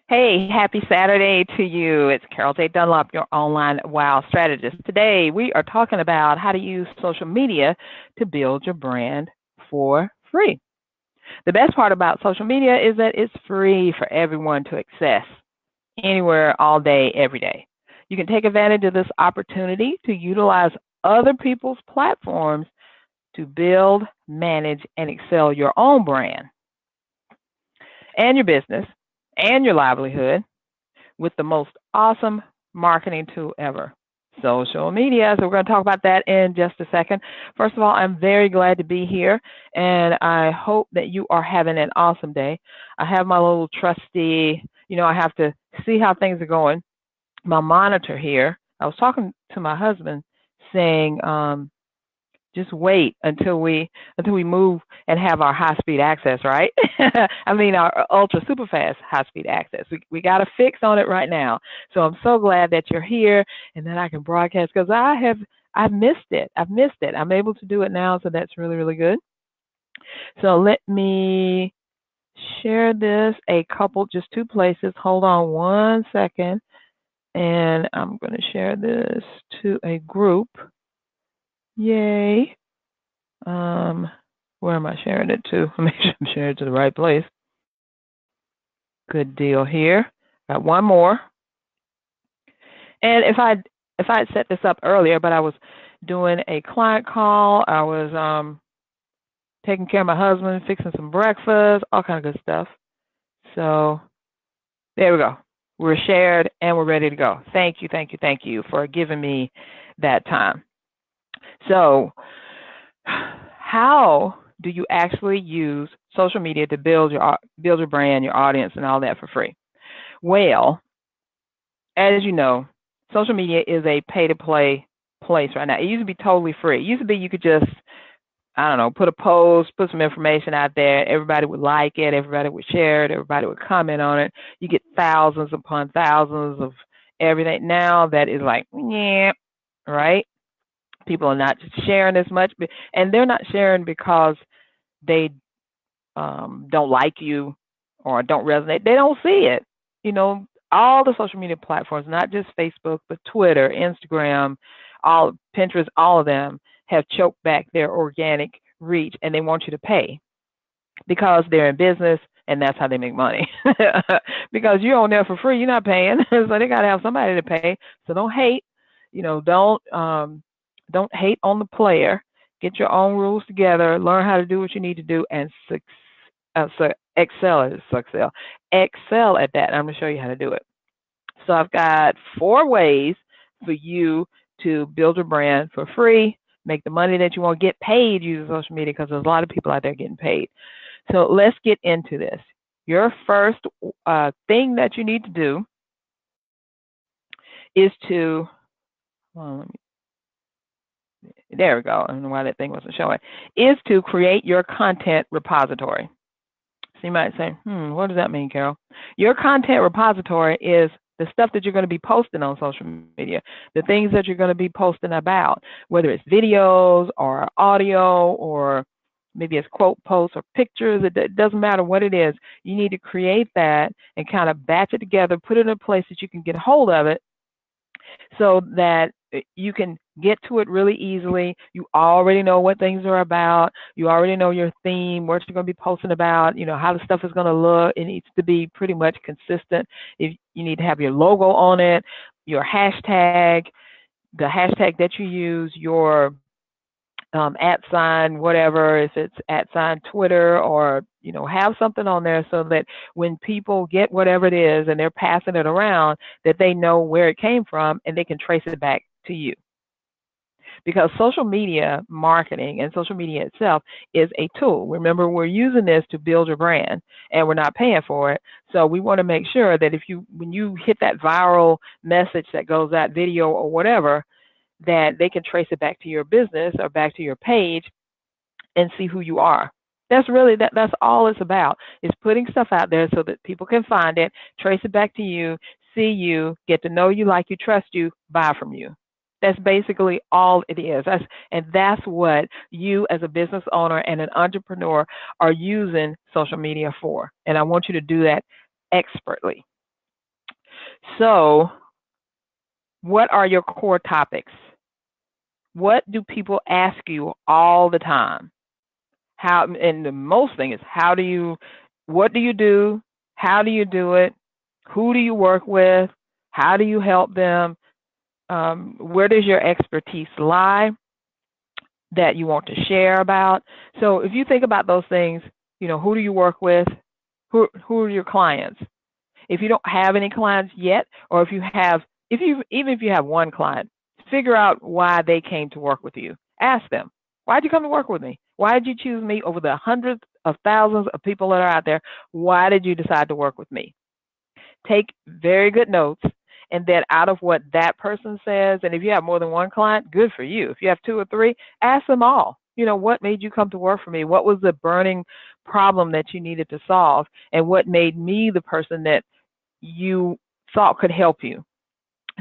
Hey, happy Saturday to you. It's Carol J. Dunlop, your online WOW strategist. Today, we are talking about how to use social media to build your brand for free. The best part about social media is that it's free for everyone to access anywhere, all day, every day. You can take advantage of this opportunity to utilize other people's platforms to build, manage, and excel your own brand and your business and your livelihood with the most awesome marketing tool ever, social media. So we're going to talk about that in just a second. First of all, I'm very glad to be here, and I hope that you are having an awesome day. I have my little trusty, I have to see how things are going. My monitor here, I was talking to my husband saying, just wait until we move and have our high speed access, right? I mean our ultra super fast high speed access. We got a fix on it right now. So I'm so glad that you're here and that I can broadcast because I've missed it. I've missed it. I'm able to do it now, so that's really, really good. So let me share this just two places. Hold on one second. And I'm going to share this to a group. Yay. Where am I sharing it to? Make sure I'm sharing it to the right place. Good deal here. Got one more. And if I had set this up earlier, but I was doing a client call, I was taking care of my husband, fixing some breakfast, all kind of good stuff. So there we go. We're shared and we're ready to go. Thank you for giving me that time. So how do you actually use social media to build your brand, your audience, and all that for free? Well, as you know, social media is a pay-to-play place right now. It used to be totally free. It used to be you could just, I don't know, put a post, put some information out there. Everybody would like it. Everybody would share it. Everybody would comment on it. You get thousands upon thousands of everything. Now that is like, yeah, right? People are not sharing as much, and they're not sharing because they don't like you or don't resonate. They don't see it. All the social media platforms, not just Facebook, but Twitter, Instagram, all Pinterest, all of them have choked back their organic reach, and they want you to pay because they're in business and that's how they make money. Because you're on there for free, you're not paying, so they got to have somebody to pay. So don't hate. Don't hate on the player. Get your own rules together. Learn how to do what you need to do, and excel at that. I'm going to show you how to do it. So I've got 4 ways for you to build your brand for free, make the money that you want, get paid using social media, because there's a lot of people out there getting paid. So let's get into this. Your first thing that you need to do is to, there we go. I don't know why that thing wasn't showing. Is to create your content repository. So you might say, what does that mean, Carol? Your content repository is the stuff that you're going to be posting on social media, the things that you're going to be posting about, whether it's videos or audio or maybe it's quote posts or pictures. It doesn't matter what it is. You need to create that and kind of batch it together, put it in a place that you can get hold of it so that you can get to it really easily. You already know what things are about. You already know your theme, what you're going to be posting about, how the stuff is going to look. It needs to be pretty much consistent. If you need to have your logo on it, your hashtag, the hashtag that you use, your @ sign, whatever, if it's @ sign Twitter, or have something on there so that when people get whatever it is and they're passing it around, that they know where it came from and they can trace it back to you. Because social media marketing and social media itself is a tool. Remember, we're using this to build your brand and we're not paying for it. So we want to make sure that when you hit that viral message that goes out, video or whatever, that they can trace it back to your business or back to your page and see who you are. That's really that's all it's about, is putting stuff out there so that people can find it, trace it back to you, see you, get to know you, like you, trust you, buy from you. That's basically all it is. That's what you as a business owner and an entrepreneur are using social media for. And I want you to do that expertly. So, what are your core topics? What do people ask you all the time? How, and the most thing is, what do you do? How do you do it? Who do you work with? How do you help them? Where does your expertise lie that you want to share about? So if you think about those things, who do you work with? Who are your clients? If you don't have any clients yet, or even if you have one client, figure out why they came to work with you. Ask them, why'd you come to work with me? Why did you choose me over the hundreds of thousands of people that are out there? Why did you decide to work with me? Take very good notes, and then out of what that person says, and if you have more than one client, good for you. If you have two or three, ask them all. What made you come to work for me? What was the burning problem that you needed to solve? And what made me the person that you thought could help you?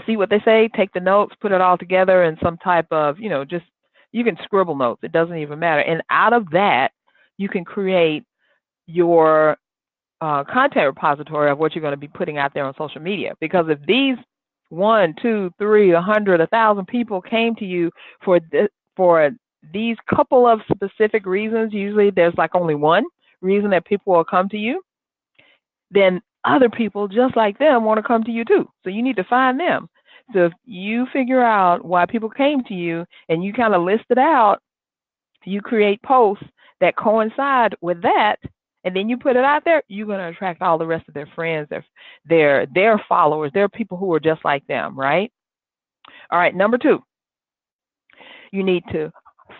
See what they say, take the notes, put it all together in some type of, just, you can scribble notes. It doesn't even matter. And out of that, you can create your content repository of what you're going to be putting out there on social media. Because if these 1, 2, 3, 100, 1,000 people came to you for these couple of specific reasons, usually there's like only one reason that people will come to you, then other people just like them want to come to you too. So you need to find them. So if you figure out why people came to you and you kind of list it out, you create posts that coincide with that, and then you put it out there, you're going to attract all the rest of their friends, their followers, their people who are just like them, right? All right, number 2, you need to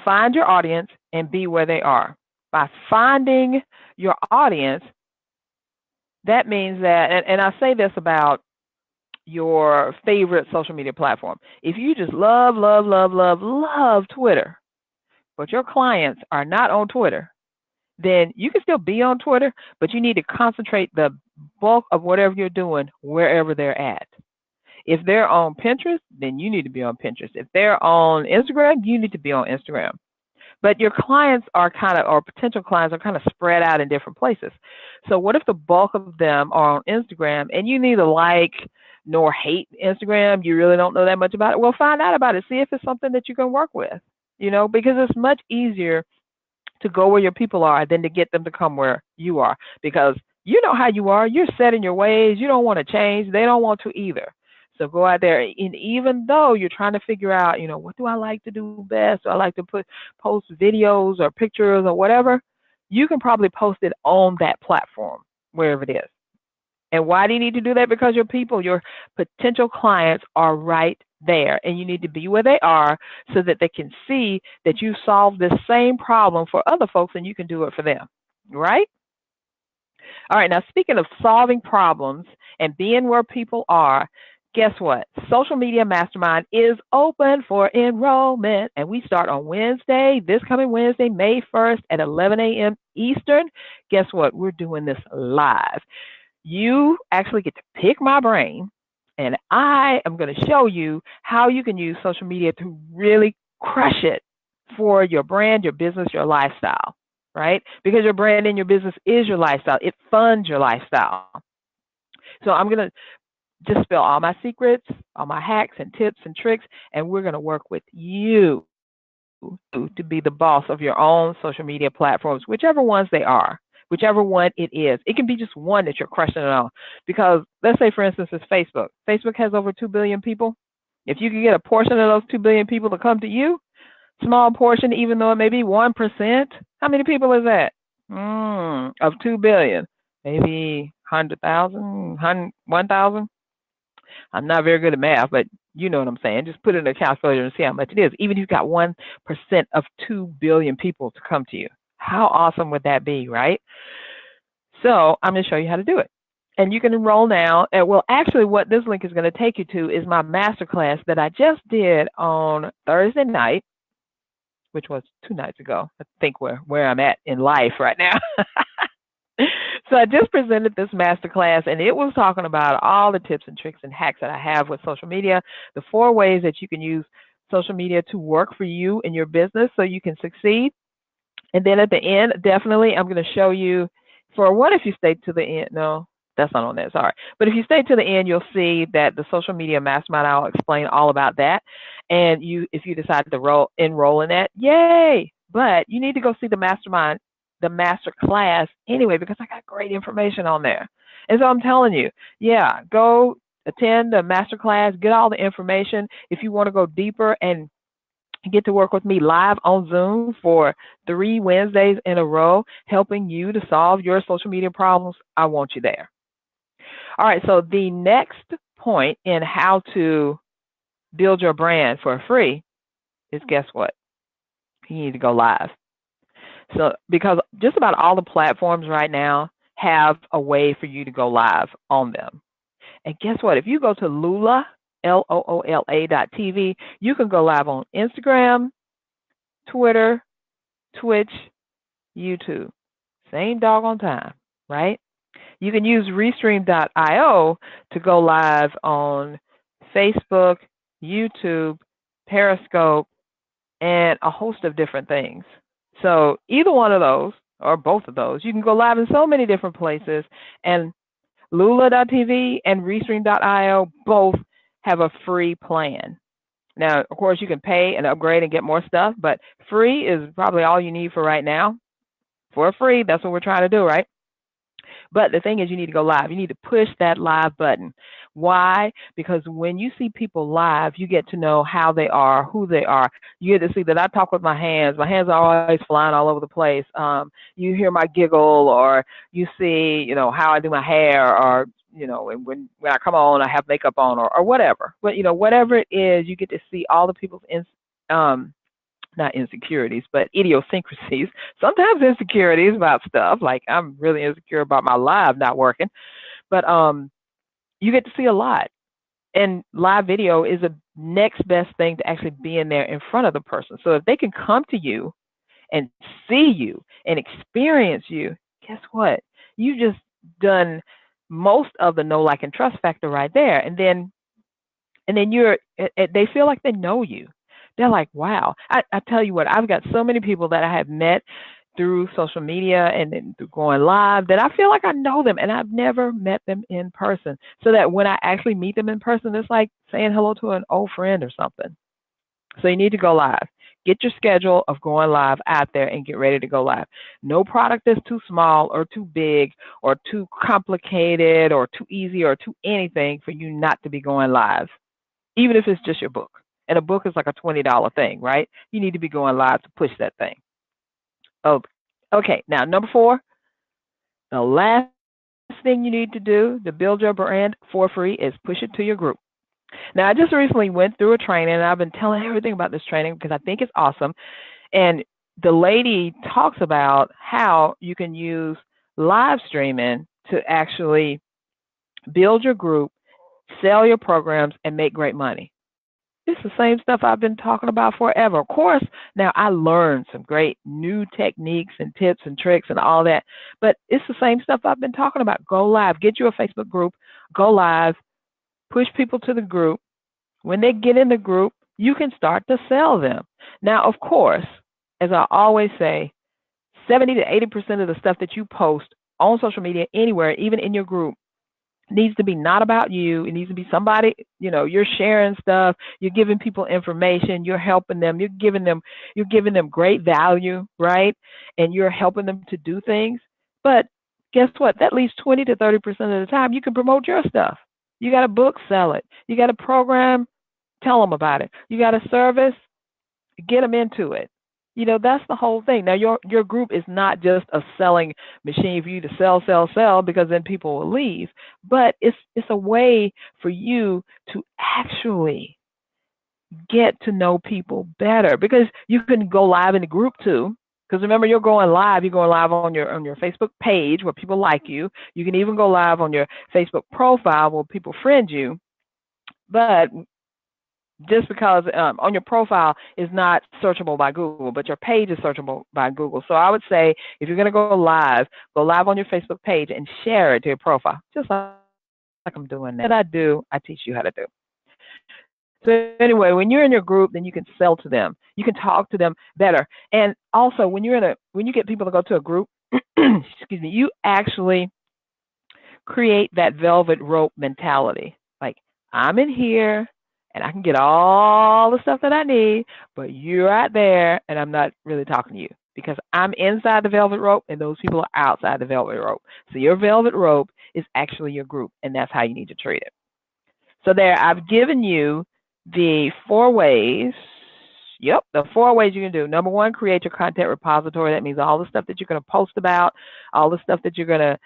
find your audience and be where they are. By finding your audience, that means that, and I say this about your favorite social media platform. If you just love Twitter, but your clients are not on Twitter, then you can still be on Twitter, but you need to concentrate the bulk of whatever you're doing wherever they're at. If they're on Pinterest, then you need to be on Pinterest. If they're on Instagram, you need to be on Instagram. But your clients or potential clients are kind of spread out in different places. So what if the bulk of them are on Instagram and you neither like nor hate Instagram? You really don't know that much about it. Well, find out about it. See if it's something that you can work with, because it's much easier to go where your people are than to get them to come where you are, because you know how you are. You're set in your ways. You don't want to change. They don't want to either. So go out there, and even though you're trying to figure out, what do I like to do best? Do I like to post videos or pictures or whatever? You can probably post it on that platform, wherever it is. And why do you need to do that? Because your potential clients are right there, and you need to be where they are so that they can see that you solve this same problem for other folks and you can do it for them, right? All right, now speaking of solving problems and being where people are, guess what? Social Media Mastermind is open for enrollment, and we start on Wednesday, this coming Wednesday, May 1st at 11 a.m. Eastern. Guess what? We're doing this live. You actually get to pick my brain, and I am going to show you how you can use social media to really crush it for your brand, your business, your lifestyle, right? Because your brand and your business is your lifestyle. It funds your lifestyle. So I'm going to just spill all my secrets, all my hacks and tips and tricks, and we're going to work with you to be the boss of your own social media platforms, whichever ones they are, whichever one it is. It can be just one that you're crushing it on. Because let's say, for instance, it's Facebook. Facebook has over 2 billion people. If you can get a portion of those 2 billion people to come to you, small portion, even though it may be 1%, how many people is that? Of 2 billion? Maybe 100,000, 1,000? I'm not very good at math, but you know what I'm saying. Just put it in a calculator and see how much it is. Even if you've got 1% of 2 billion people to come to you. How awesome would that be, right? So I'm going to show you how to do it. And you can enroll now. And well, actually, what this link is going to take you to is my masterclass that I just did on Thursday night, which was 2 nights ago. I think where I'm at in life right now. So I just presented this masterclass, and it was talking about all the tips and tricks and hacks that I have with social media, the 4 ways that you can use social media to work for you and your business so you can succeed. And then at the end, definitely, I'm going to show you, for what if you stay to the end? No, That's not on there, sorry. But if you stay to the end, you'll see that the social media mastermind, I'll explain all about that. And if you decide to enroll in that, yay! But you need to go see the mastermind, the master class anyway, because I got great information on there. And so I'm telling you, yeah, go attend the master class, get all the information. If you want to go deeper and get to work with me live on Zoom for 3 Wednesdays in a row, helping you to solve your social media problems, I want you there. All right, so the next point in how to build your brand for free is, guess what? You need to go live. So, because just about all the platforms right now have a way for you to go live on them. And guess what? If you go to Loola, LOOLA.TV, you can go live on Instagram, Twitter, Twitch, YouTube. Same doggone time, right? You can use Restream.io to go live on Facebook, YouTube, Periscope, and a host of different things. So either one of those or both of those, you can go live in so many different places. And Loola.tv and Restream.io both have a free plan. Now, of course, you can pay and upgrade and get more stuff, but free is probably all you need for right now. For free, that's what we're trying to do, right? But the thing is, you need to go live. You need to push that live button. Why? Because when you see people live, you get to know how they are, who they are. You get to see that I talk with my hands. My hands are always flying all over the place. You hear my giggle, or you see, how I do my hair, or when I come on, I have makeup on, or whatever. But whatever it is, you get to see all the people's not insecurities, but idiosyncrasies. Sometimes insecurities about stuff, like I'm really insecure about my live not working. But you get to see a lot. And live video is the next best thing to actually being there in front of the person. So if they can come to you and see you and experience you, guess what? You just done most of the know, like, and trust factor right there. And then they feel like they know you. They're like, wow. I tell you what, I've got so many people that I have met through social media and then through going live that I feel like I know them, and I've never met them in person. So that when I actually meet them in person, it's like saying hello to an old friend or something. So you need to go live. Get your schedule of going live out there and get ready to go live. No product is too small or too big or too complicated or too easy or too anything for you not to be going live, even if it's just your book. And a book is like a $20 thing, right? You need to be going live to push that thing. Oh, okay. Now, number 4, the last thing you need to do to build your brand for free is push it to your group. Now, I just recently went through a training, and I've been telling everything about this training because I think it's awesome. And the lady talks about how you can use live streaming to actually build your group, sell your programs, and make great money. It's the same stuff I've been talking about forever. Of course, now I learned some great new techniques and tips and tricks and all that, but it's the same stuff I've been talking about. Go live, get you a Facebook group, go live, push people to the group. When they get in the group, you can start to sell them. Now, of course, as I always say, 70 to 80% of the stuff that you post on social media, anywhere, even in your group, needs to be not about you. It needs to be somebody, you're sharing stuff, you're giving people information, you're helping them, you're giving them great value, right? And you're helping them to do things. But guess what? That leaves 20 to 30% of the time you can promote your stuff. You got a book, sell it. You got a program, tell them about it. You got a service, get them into it. That's the whole thing. Now, your group is not just a selling machine for you to sell, because then people will leave. But it's a way for you to actually get to know people better, because you can go live in the group too. Because remember, you're going live on your Facebook page where people like you. You can even go live on your Facebook profile where people friend you. But just because on your profile is not searchable by Google, but your page is searchable by Google. So I would say if you're going to go live on your Facebook page and share it to your profile, just like I'm doing that. I teach you how to do. So anyway, when you're in your group, then you can sell to them. You can talk to them better. And also, when you get people to go to a group, excuse me, you actually create that velvet rope mentality. Like, I'm in here and I can get all the stuff that I need, but you're out there and I'm not really talking to you because I'm inside the velvet rope and those people are outside the velvet rope. So your velvet rope is actually your group, and that's how you need to treat it. So there, I've given you the 4 ways. Yep, the 4 ways you can do. Number one, create your content repository. That means all the stuff that you're going to post about, all the stuff that you're going to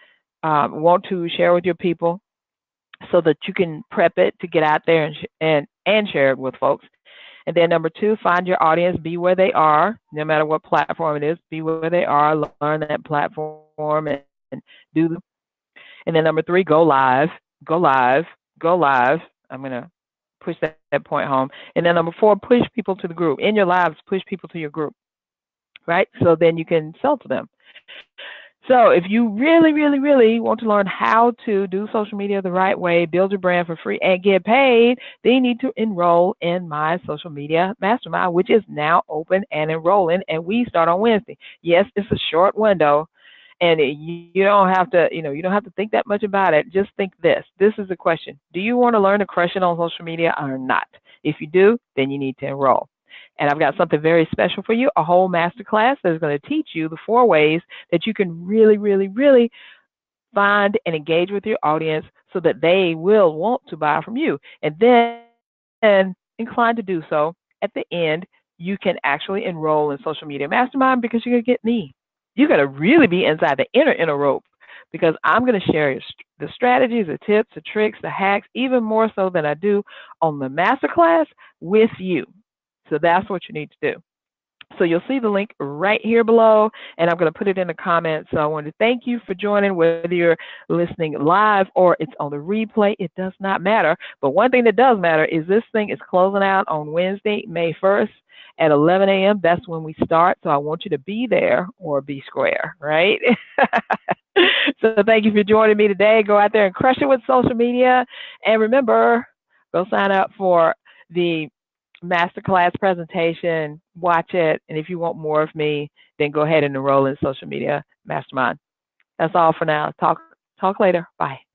want to share with your people, so that you can prep it to get out there and share it with folks. And then number two, find your audience, be where they are, no matter what platform it is, be where they are, learn that platform and do them. And then number three, go live, go live, go live. I'm going to push that point home. And then number four, push people to the group. In your lives, push people to your group, right? So then you can sell to them. So if you really, really, really want to learn how to do social media the right way, build your brand for free, and get paid, then you need to enroll in my social media mastermind, which is now open and enrolling, and we start on Wednesday. Yes, it's a short window, and you don't have to, you don't have to think that much about it. Just think this. This is the question. Do you want to learn to crush it on social media or not? If you do, then you need to enroll. And I've got something very special for you, a whole masterclass that is going to teach you the 4 ways that you can really, really, really find and engage with your audience so that they will want to buy from you. And then, inclined to do so, at the end, you can actually enroll in Social Media Mastermind because you're going to get me. You're going to really be inside the inner rope because I'm going to share the strategies, the tips, the tricks, the hacks, even more so than I do on the masterclass with you. So that's what you need to do. So you'll see the link right here below, and I'm going to put it in the comments. So I want to thank you for joining, whether you're listening live or it's on the replay. It does not matter. But one thing that does matter is this thing is closing out on Wednesday, May 1st at 11 a.m. That's when we start. So I want you to be there or be square, right? So thank you for joining me today. Go out there and crush it with social media. And remember, go sign up for the masterclass presentation, watch it, and if you want more of me, then go ahead and enroll in Social Media Mastermind. That's all for now. Talk later. Bye.